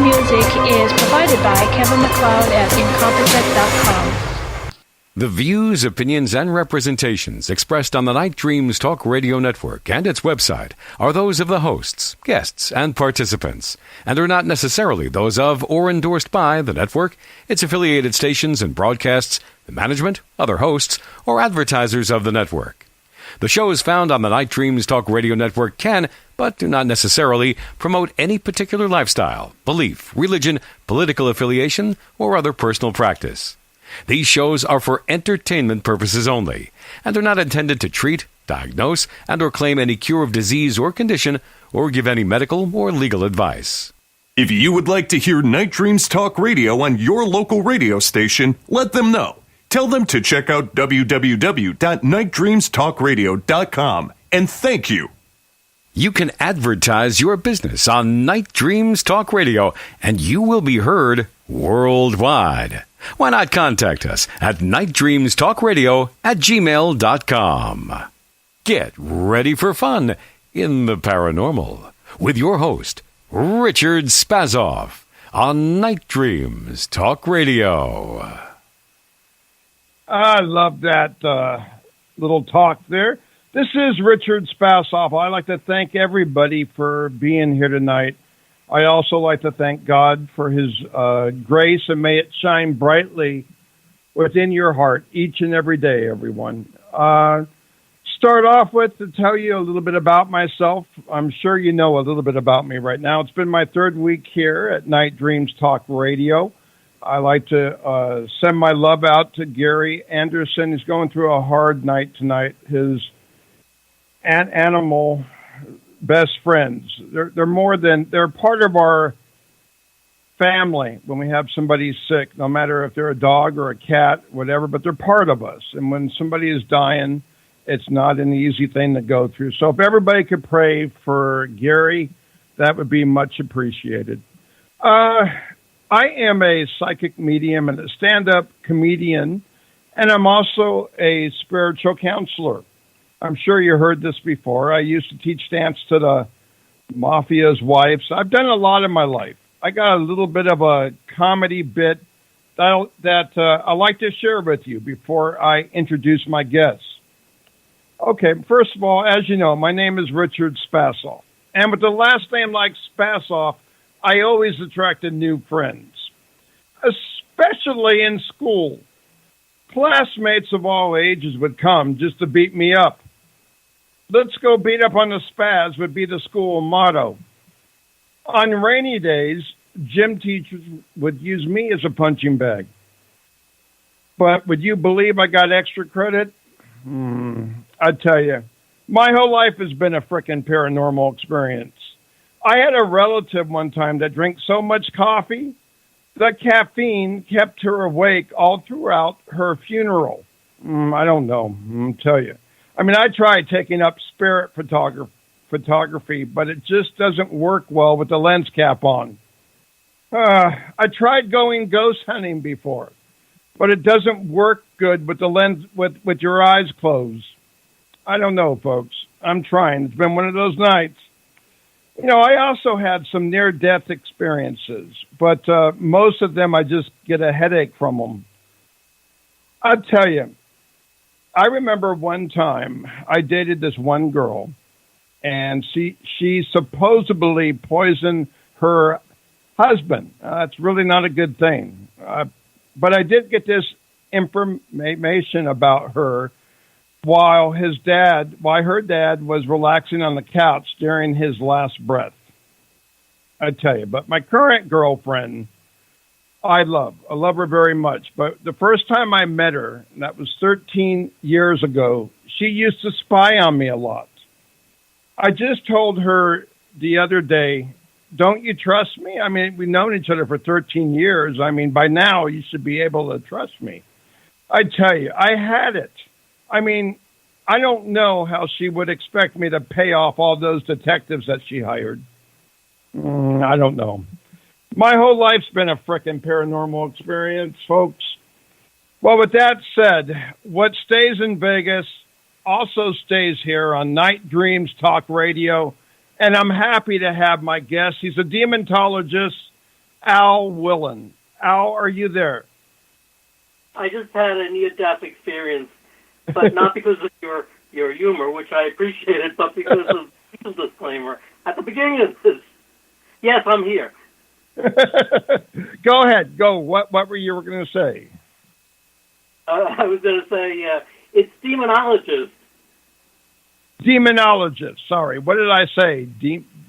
theme music is provided by Kevin MacLeod at Incompetech.com. The views, opinions, and representations expressed on the Night Dreams Talk Radio Network and its website are those of the hosts, guests, and participants, and are not necessarily those of or endorsed by the network, its affiliated stations and broadcasts, the management, other hosts, or advertisers of the network. The shows found on the Night Dreams Talk Radio Network can, but do not necessarily, promote any particular lifestyle, belief, religion, political affiliation, or other personal practice. These shows are for entertainment purposes only, and are not intended to treat, diagnose, and or claim any cure of disease or condition, or give any medical or legal advice. If you would like to hear Night Dreams Talk Radio on your local radio station, let them know. Tell them to check out www.nightdreamstalkradio.com, and thank you. You can advertise your business on Night Dreams Talk Radio, and you will be heard worldwide. Why not contact us at nightdreamstalkradio@gmail.com. Get ready for fun in the paranormal with your host, Richard Spaoff, on Night Dreams Talk Radio. I love that little talk there. This is Richard Spaoff. I'd like to thank everybody for being here tonight. I also like to thank God for his grace, and may it shine brightly within your heart each and every day, everyone. Start off with to tell you a little bit about myself. I'm sure you know a little bit about me right now. It's been my third week here at Night Dreams Talk Radio. I like to send my love out to Gary Anderson. He's going through a hard night tonight. His animal best friends. They're part of our family when we have somebody sick, no matter if they're a dog or a cat, whatever, but they're part of us. And when somebody is dying, it's not an easy thing to go through. So if everybody could pray for Gary, that would be much appreciated. I am a psychic medium and a stand-up comedian, and I'm also a spiritual counselor. I'm sure you heard this before. I used to teach dance to the mafia's wives. I've done a lot in my life. I got a little bit of a comedy bit that I like to share with you before I introduce my guests. Okay, first of all, as you know, my name is Richard Spaoff. And with the last name like Spaoff, I always attracted new friends, especially in school. Classmates of all ages would come just to beat me up. Let's go beat up on the spaz would be the school motto. On rainy days, gym teachers would use me as a punching bag. But would you believe I got extra credit? I tell you, my whole life has been a frickin' paranormal experience. I had a relative one time that drank so much coffee, the caffeine kept her awake all throughout her funeral. I don't know, I'll tell you. I mean, I tried taking up spirit photography, but it just doesn't work well with the lens cap on. I tried going ghost hunting before, but it doesn't work good with the lens with your eyes closed. I don't know, folks. I'm trying. It's been one of those nights. You know, I also had some near-death experiences, but most of them I just get a headache from them. I'll tell you, I remember one time I dated this one girl, and she supposedly poisoned her husband. That's really not a good thing. But I did get this information about her while her dad was relaxing on the couch during his last breath. I tell you, but my current girlfriend, I love her very much. But the first time I met her, and that was 13 years ago, she used to spy on me a lot. I just told her the other day, don't you trust me? I mean, we've known each other for 13 years. I mean, by now you should be able to trust me. I tell you, I had it. I mean, I don't know how she would expect me to pay off all those detectives that she hired. I don't know. My whole life's been a frickin' paranormal experience, folks. Well, with that said, what stays in Vegas also stays here on Night Dreams Talk Radio, and I'm happy to have my guest. He's a demontologist, al-willen. Al, are you there? I just had a near-death experience, but not because of your humor, which I appreciated, but because of the disclaimer at the beginning of this. Yes, I'm here. Go ahead. Go. What were you going to say? I was going to say it's demonologist. Demonologist. Sorry. What did I say?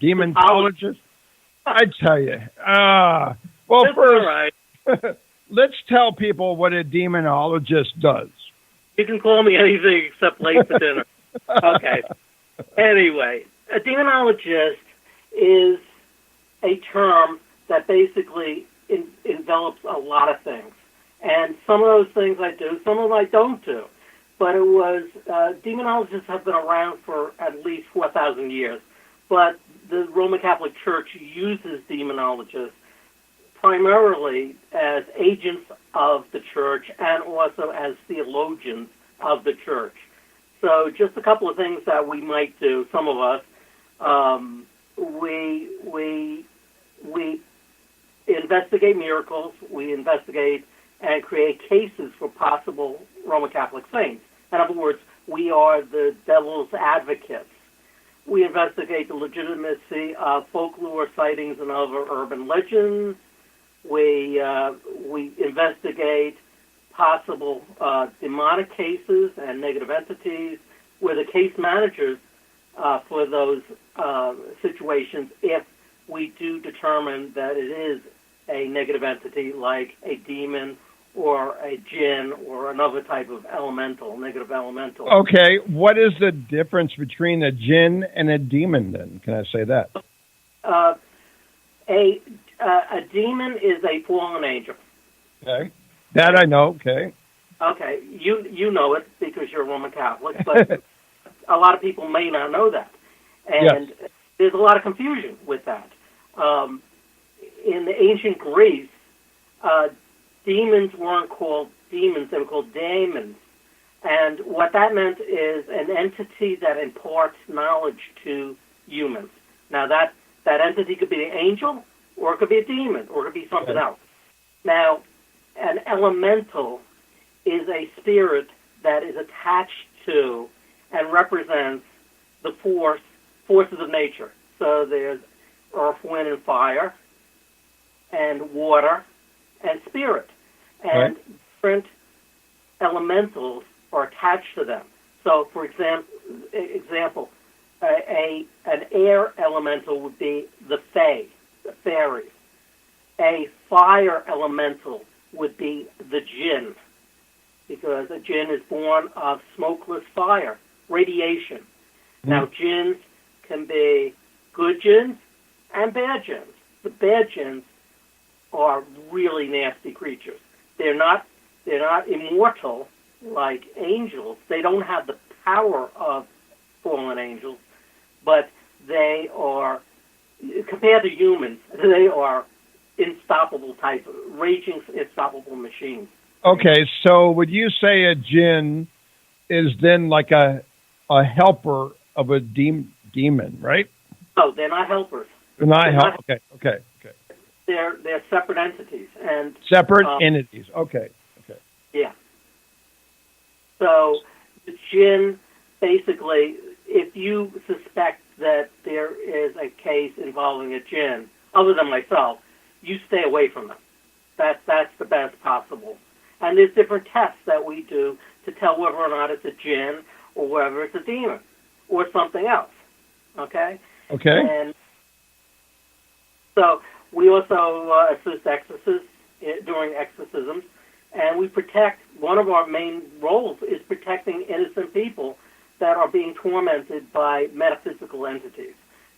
Demonologist? I tell you. Well, That's first, all right. let's tell people what a demonologist does. You can call me anything except late for dinner. Okay. Anyway, a demonologist is a term that basically envelops a lot of things. And some of those things I do, some of them I don't do. But it was, demonologists have been around for at least 4,000 years. But the Roman Catholic Church uses demonologists primarily as agents of the church and also as theologians of the church. So just a couple of things that we might do, some of us, we investigate miracles, we investigate and create cases for possible Roman Catholic saints. In other words, we are the devil's advocates. We investigate the legitimacy of folklore sightings and other urban legends. We investigate possible demonic cases and negative entities. We're the case managers for those situations if we do determine that it is a negative entity like a demon or a jinn or another type of elemental, negative elemental. Okay, what is the difference between a jinn and a demon then? Can I say that? A demon is a fallen angel. Okay. That I know, okay. Okay, you know it because you're a Roman Catholic, but a lot of people may not know that. And yes. There's a lot of confusion with that. In the ancient Greece, demons weren't called demons, they were called daemons. And what that meant is an entity that imparts knowledge to humans. Now, that entity could be an angel, or it could be a demon, or it could be something else. Now, an elemental is a spirit that is attached to and represents the forces of nature. So there's earth, wind, and fire, and water, and spirit. And different elementals are attached to them. So, for example, an air elemental would be the fae, the fairies. A fire elemental would be the jinn, because a jinn is born of smokeless fire, radiation. Mm-hmm. Now, jinns can be good jinns and bad jinns. The bad jinns are really nasty creatures. They're not immortal like angels. They don't have the power of fallen angels, but they are, compared to humans, they are unstoppable type, raging, unstoppable machines. Okay, so would you say a jinn is then like a helper of a demon, right? No, they're not helpers. They're not helpers. Okay. They're separate entities and separate entities. Okay. Yeah. So the jinn, basically, if you suspect that there is a case involving a jinn, other than myself, you stay away from them. That's the best possible. And there's different tests that we do to tell whether or not it's a jinn or whether it's a demon or something else. Okay? Okay. And so we also assist exorcists during exorcisms, and we protect, one of our main roles is protecting innocent people that are being tormented by metaphysical entities.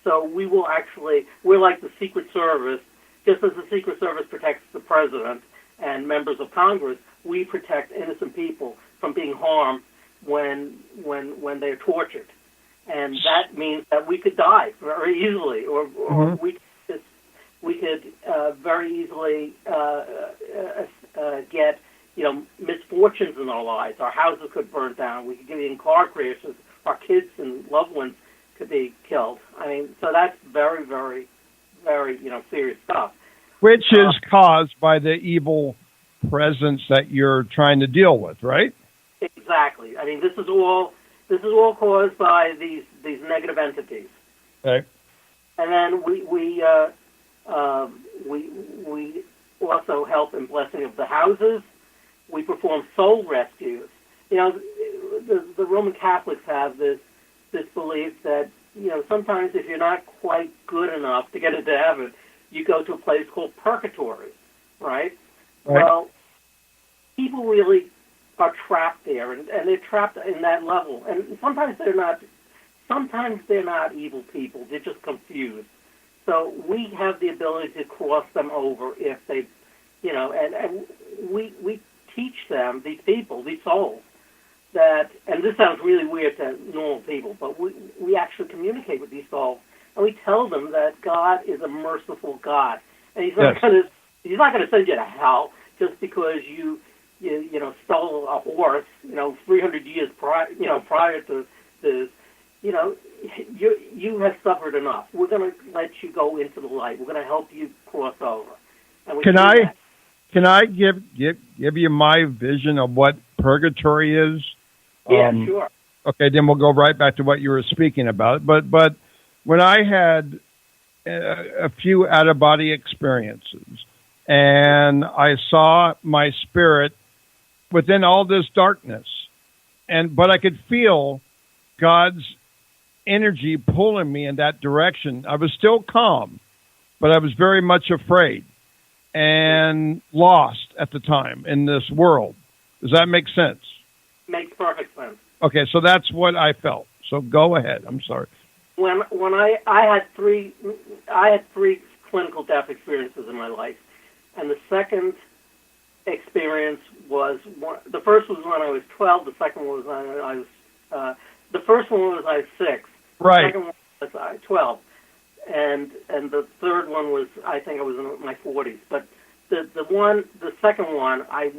So we will actually, we're like the Secret Service, just as the Secret Service protects the president and members of Congress, we protect innocent people from being harmed when they're tortured. And that means that we could die very easily, or we could very easily get misfortunes in our lives. Our houses could burn down. We could get in car crashes. Our kids and loved ones could be killed. I mean, so that's very, very, very serious stuff. Which is caused by the evil presence that you're trying to deal with, right? Exactly. I mean, this is all caused by these negative entities. Okay. And then we also help in blessing of the houses. We perform soul rescues. You know, the Roman Catholics have this belief that, you know, sometimes if you're not quite good enough to get into heaven, you go to a place called purgatory, right? Well, people really are trapped there, and they're trapped in that level. And sometimes they're not evil people. They're just confused. So we have the ability to cross them over if they, you know, and we teach them, these people, these souls, that, and this sounds really weird to normal people, but we actually communicate with these souls, and we tell them that God is a merciful God, and He's not going to send you to hell just because you stole a horse, 300 years prior to this. You have suffered enough. We're going to let you go into the light. We're going to help you cross over. And Can I give you my vision of what purgatory is? Yeah, sure. Okay, then we'll go right back to what you were speaking about. But when I had a few out-of-body experiences, and I saw my spirit within all this darkness, but I could feel God's energy pulling me in that direction. I was still calm, but I was very much afraid and lost at the time in this world. Does that make sense? Makes perfect sense. Okay, so that's what I felt. So go ahead. I'm sorry. When I had three clinical death experiences in my life, and the second experience was the first was when I was 12. The second one was when I was the first one was I was 6. Right. The second one was 12, and the third one was, I think I was in my 40s. But the second one I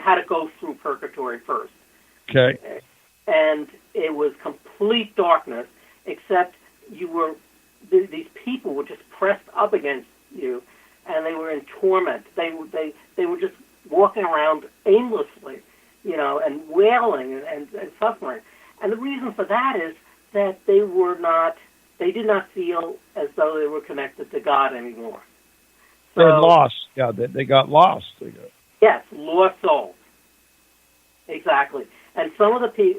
had to go through purgatory first. Okay. And it was complete darkness, except these people were just pressed up against you, and they were in torment. They were just walking around aimlessly, and wailing and suffering. And the reason for that is that they did not feel as though they were connected to God anymore. So, they lost. Yeah, they got lost. Yes, lost souls. Exactly. And some of these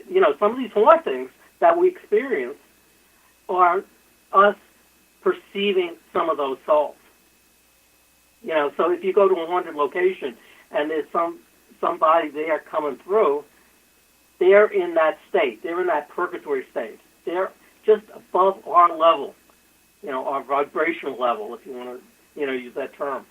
hauntings that we experience are us perceiving some of those souls. So if you go to a haunted location and there's somebody there coming through, they're in that state. They're in that purgatory state. They're just above our level, our vibrational level, if you want to, use that term.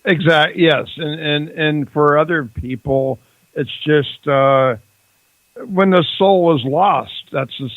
Exactly. Yes, and for other people, it's just when the soul is lost. That's the